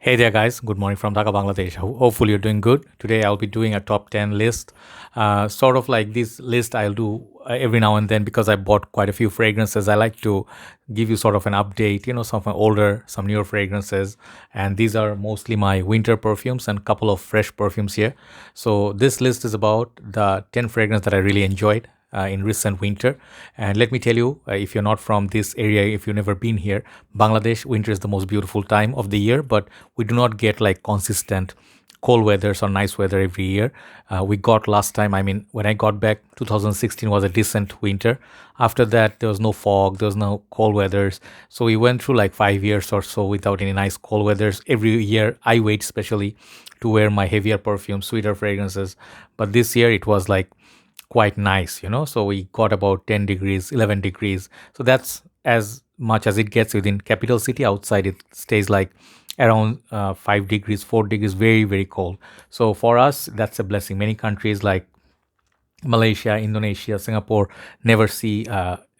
Hey there, guys. Good morning from Dhaka, Bangladesh. Hopefully, you're doing good. Today, I'll be doing a top 10 list. Sort of like this list, I'll do every now and then because I bought quite a few fragrances. I like to give you sort of an update, some of my older, some newer fragrances. And these are mostly my winter perfumes and a couple of fresh perfumes here. So, this list is about the 10 fragrances that I really enjoyed in recent winter. And let me tell you, if you're not from this area, if you've never been here, Bangladesh winter is the most beautiful time of the year, but we do not get like consistent cold weathers or nice weather every year. We got last time, I mean, when I got back, 2016 was a decent winter. After that, there was no fog, there was no cold weathers. So we went through like 5 years or so without any nice cold weathers. Every year, I wait especially to wear my heavier perfumes, sweeter fragrances. But this year, it was like quite nice. So we got about 10 degrees, 11 degrees. So that's as much as it gets within capital city. Outside, it stays like around 5 degrees, 4 degrees, very, very cold. So for us, that's a blessing. Many countries like Malaysia, Indonesia, Singapore never see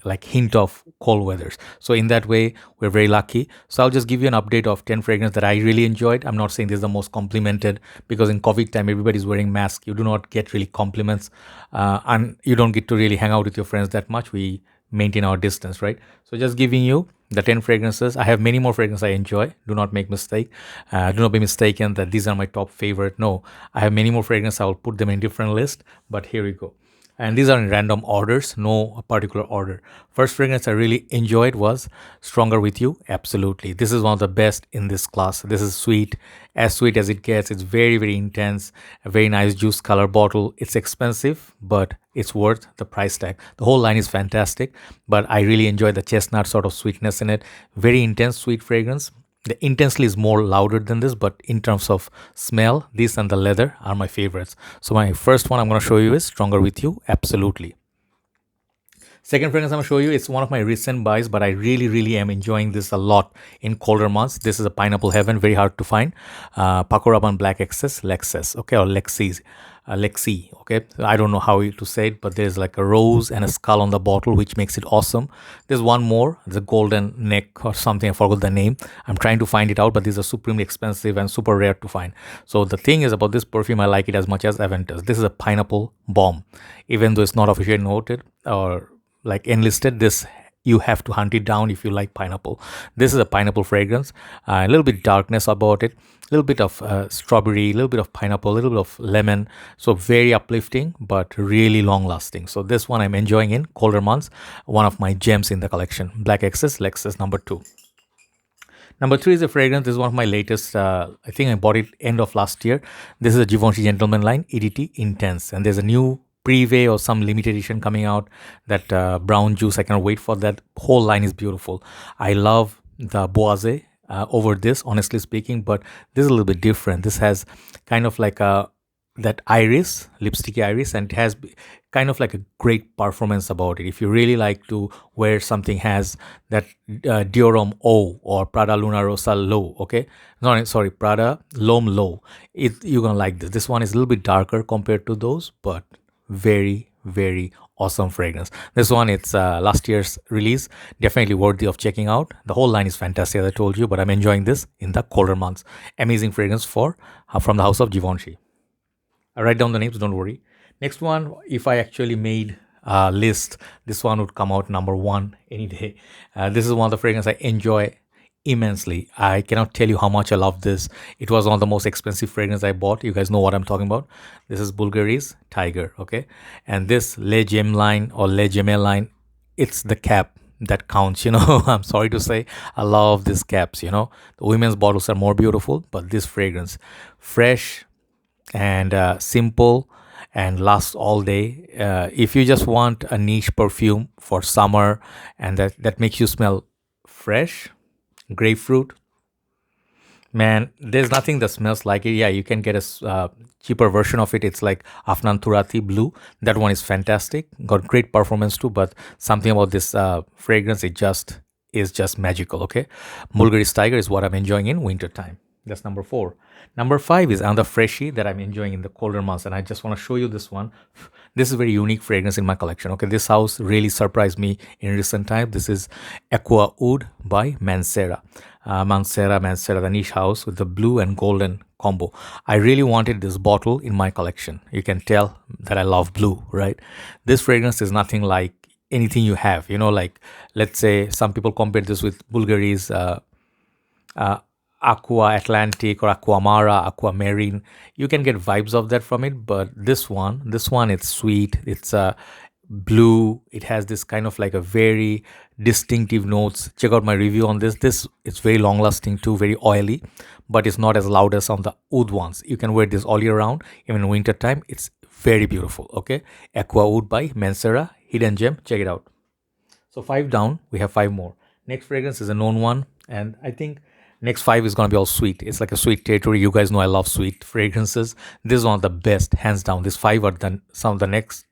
like hint of cold weathers. So in that way, we're very lucky. So I'll just give you an update of 10 fragrances that I really enjoyed. I'm not saying this is the most complimented because in COVID time, everybody's wearing masks. You do not get really compliments and you don't get to really hang out with your friends that much. We maintain our distance, right? So just giving you the 10 fragrances. I have many more fragrances I enjoy. Do not make mistake. Do not be mistaken that these are my top favorite. No, I have many more fragrances. I will put them in different list, but here we go. And these are in random orders, no particular order. First fragrance I really enjoyed was Stronger With You. Absolutely. This is one of the best in this class. This is sweet as it gets. It's very, very intense. A very nice juice color bottle. It's expensive, but it's worth the price tag. The whole line is fantastic, but I really enjoy the chestnut sort of sweetness in it. Very intense sweet fragrance. The intensely is more louder than this, but in terms of smell, this and the leather are my favorites. So my first one I'm going to show you is Stronger With You. Absolutely. Second fragrance I'm going to show you, it's one of my recent buys, but I really, really am enjoying this a lot in colder months. This is a Pineapple Heaven, very hard to find. Paco Rabanne Black Excess, Lexus, okay, or Lexi, okay. So I don't know how to say it, but there's like a rose and a skull on the bottle, which makes it awesome. There's one more, the golden neck or something, I forgot the name. I'm trying to find it out, but these are supremely expensive and super rare to find. So the thing is about this perfume, I like it as much as Aventus. This is a pineapple bomb, even though it's not officially noted or like enlisted. This you have to hunt it down if you like pineapple. This is a pineapple fragrance, a little bit darkness about it, a little bit of strawberry, a little bit of pineapple, a little bit of lemon. So very uplifting, but really long lasting. So this one I'm enjoying in colder months. One of my gems in the collection. Black Excess, Lexus number 2. Number 3 is a fragrance. This is one of my latest. I think I bought it end of last year. This is a Givenchy Gentleman line, EDT Intense, and there's a new Privé or some limited edition coming out, that brown juice. I cannot wait for that. Whole line is beautiful. I love the Boise over this, honestly speaking, but this is a little bit different. This has kind of like a that iris, lipsticky iris, and it has kind of like a great performance about it. If you really like to wear something has that Dior O or Prada Luna Rosa low, okay, no, sorry, Prada L'Homme low, you're gonna like this. This one is a little bit darker compared to those, but very, very awesome fragrance. This one, it's last year's release, definitely worthy of checking out. The whole line is fantastic, as I told you, but I'm enjoying this in the colder months. Amazing fragrance for from the house of Givenchy. I write down the names, don't worry. Next one, if I actually made a list, this one would come out number 1 any day. This is one of the fragrances I enjoy immensely. I cannot tell you how much I love this. It was one of the most expensive fragrance I bought. You guys know what I'm talking about. This is Bvlgari's Tygar, okay? And this Le Gemme line or Le Gemme line, it's the cap that counts, I'm sorry to say, I love these caps. The women's bottles are more beautiful, but this fragrance, fresh and simple and lasts all day. If you just want a niche perfume for summer and that makes you smell fresh, grapefruit, man, there's nothing that smells like it. Yeah, you can get a cheaper version of it. It's like Afnan Turati blue. That one is fantastic, got great performance too, but something about this fragrance, it just is just magical. Okay, Mulberry Tiger is what I'm enjoying in winter time. That's number 4. Number 5 is another freshie that I'm enjoying in the colder months, and I just want to show you this one. This is a very unique fragrance in my collection. Okay, this house really surprised me in recent time. This is Aquawood by Mancera. Mancera, the niche house with the blue and golden combo. I really wanted this bottle in my collection. You can tell that I love blue, right? This fragrance is nothing like anything you have. Like, let's say some people compare this with Bulgari's uh, Aqua Atlantic or Aquamara, Aquamarine. You can get vibes of that from it, but this one, it's sweet. It's blue. It has this kind of like a very distinctive notes. Check out my review on this. This it's very long lasting too, very oily, but it's not as loud as on the oud ones. You can wear this all year round, even in winter time. It's very beautiful. Okay, Aquawood by Mancera, hidden gem. Check it out. So five down, we have five more. Next fragrance is a known one, and I think next five is gonna be all sweet. It's like a sweet territory. You guys know I love sweet fragrances. This is one of the best, hands down. These five are some of the next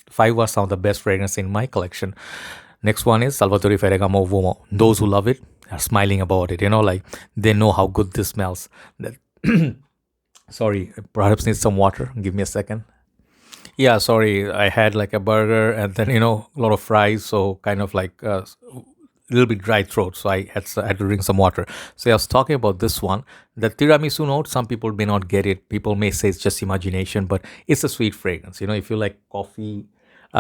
five are some of the best fragrances in my collection. Next one is Salvatore Ferragamo Vomo. Those who love it are smiling about it. Like they know how good this smells. Sorry, perhaps need some water. Give me a second. Yeah, sorry. I had like a burger and then a lot of fries, so kind of like a little bit dry throat. So I had to drink some water. So I was talking about this one, the tiramisu note. Some people may not get it. People may say it's just imagination, but it's a sweet fragrance. If you like coffee,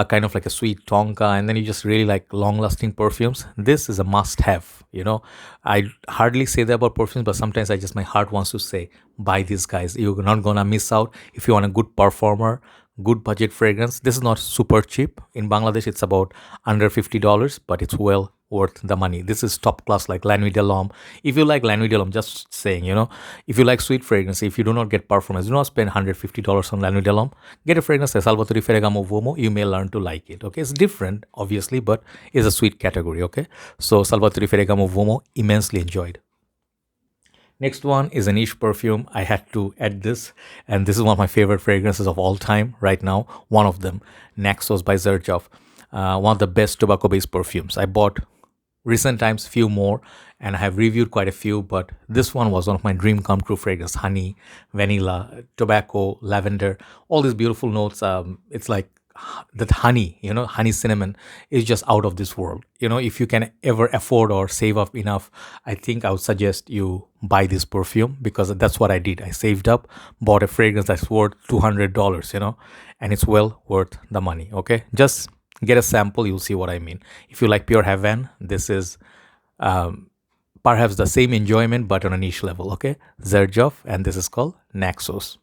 kind of like a sweet tonka, and then you just really like long-lasting perfumes, this is a must-have. I hardly say that about perfumes, but sometimes my heart wants to say, buy these guys. You're not gonna miss out if you want a good performer, good budget fragrance. This is not super cheap. In Bangladesh, it's about under $50, but it's well worth the money. This is top class, like La Nuit de l'Homme. If you like La Nuit de l'Homme, just saying, if you like sweet fragrance, if you do not get performance, do not spend $150 on La Nuit de l'Homme. Get a fragrance like Salvatore Ferragamo Vomo. You may learn to like it. Okay, it's different, obviously, but it's a sweet category. Okay, so Salvatore Ferragamo Vomo, immensely enjoyed. Next one is a niche perfume. I had to add this, and this is one of my favorite fragrances of all time right now. One of them, Naxos by Xerjoff. One of the best tobacco-based perfumes. I bought recent times few more, and I have reviewed quite a few, but this one was one of my dream come true fragrance. Honey, vanilla, tobacco, lavender, all these beautiful notes. It's like that honey, honey cinnamon is just out of this world. If you can ever afford or save up enough, I think I would suggest you buy this perfume, because that's what I did. I saved up, bought a fragrance that's worth $200, and it's well worth the money. Okay, just get a sample, you'll see what I mean. If you like pure heaven, this is perhaps the same enjoyment but on a niche level. Okay, Xerjoff, and this is called Naxos.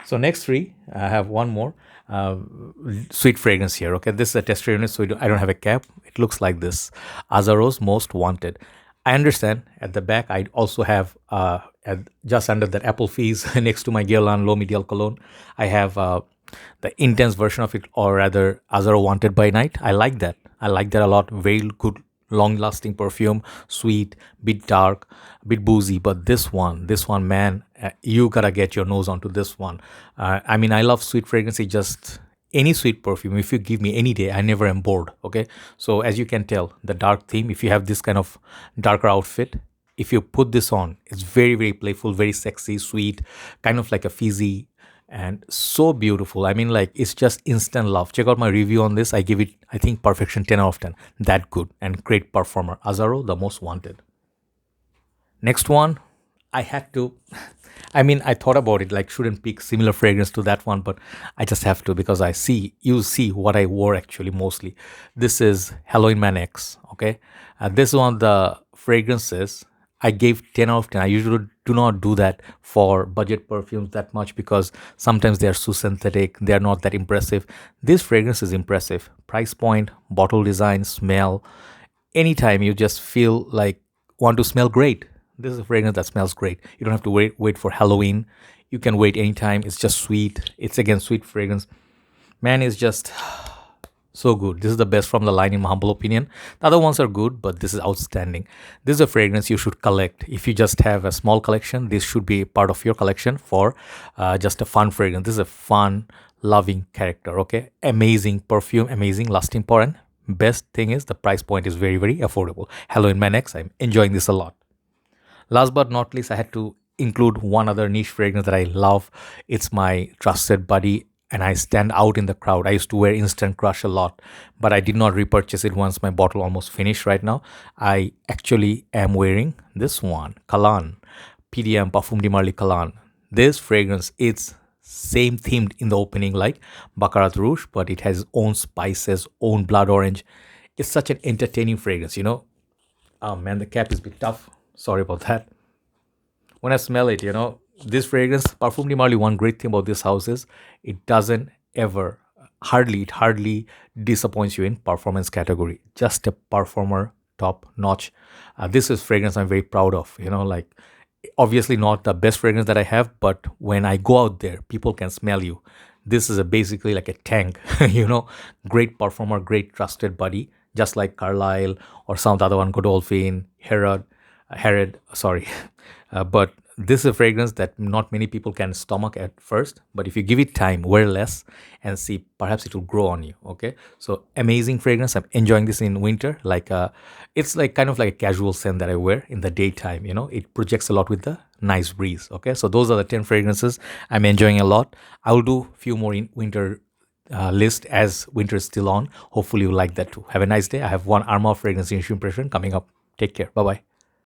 So next three, I have one more sweet fragrance here. Okay, this is a tester unit, so I don't have a cap. It looks like this. Azzaro's Most Wanted. I understand at the back I also have just under that apple fizz next to my Guerlain Low Medial Cologne, I have the intense version of it, or rather Azzaro Wanted by Night. I like that. I like that a lot. Very good long lasting perfume, sweet, bit dark, bit boozy. But this one, man, you gotta get your nose onto this one. I love sweet fragrances. Just any sweet perfume, if you give me any day, I never am bored. Okay, so as you can tell, the dark theme, if you have this kind of darker outfit, if you put this on, it's very, very playful, very sexy, sweet, kind of like a fizzy, and so beautiful. Like, it's just instant love. Check out my review on this. I give it, I think, perfection, 10 out of 10. That good and great performer. Azzaro, the Most Wanted. Next one, I had to, I thought about it, like, shouldn't pick similar fragrance to that one, but I just have to, because you see what I wore actually mostly. This is Halloween Man X, okay? This is one of the fragrances I gave 10 out of 10. I usually do not do that for budget perfumes that much, because sometimes they are so synthetic, they are not that impressive. This fragrance is impressive. Price point, bottle design, smell. Anytime you just feel like want to smell great, this is a fragrance that smells great. You don't have to wait for Halloween. You can wait anytime. It's just sweet. It's again sweet fragrance. Man, is just so good. This is the best from the line in my humble opinion. The other ones are good, but this is outstanding. This is a fragrance you should collect. If you just have a small collection, this should be part of your collection for just a fun fragrance. This is a fun, loving character, okay? Amazing perfume, amazing lasting power, and best thing is the price point is very, very affordable. Halloween Man X, I'm enjoying this a lot. Last but not least, I had to include one other niche fragrance that I love. It's my trusted buddy, and I stand out in the crowd. I used to wear Instant Crush a lot, but I did not repurchase it once my bottle almost finished right now. I actually am wearing this one, Kalan, PDM Parfum de Marly Kalan. This fragrance, it's same themed in the opening like Baccarat Rouge, but it has its own spices, own blood orange. It's such an entertaining fragrance, you know. Oh man, the cap is a bit tough. Sorry about that. When I smell it, this fragrance, Parfum de Marly, one great thing about this house is it doesn't ever, it hardly disappoints you in performance category. Just a performer, top notch. This is fragrance I'm very proud of. Like obviously not the best fragrance that I have, but when I go out there, people can smell you. This is basically like a tank, great performer, great trusted buddy, just like Carlisle or some of the other one, Godolphin, Herod, sorry. But this is a fragrance that not many people can stomach at first, but if you give it time, wear less and see, perhaps it will grow on you. Okay, so amazing fragrance. I'm enjoying this in winter. Like it's like kind of like a casual scent that I wear in the daytime. It projects a lot with the nice breeze. Okay, so those are the 10 fragrances I'm enjoying a lot. I will do a few more in winter list as winter is still on. Hopefully you like that too. Have a nice day. I have one Armor fragrance impression coming up. Take care. Bye bye.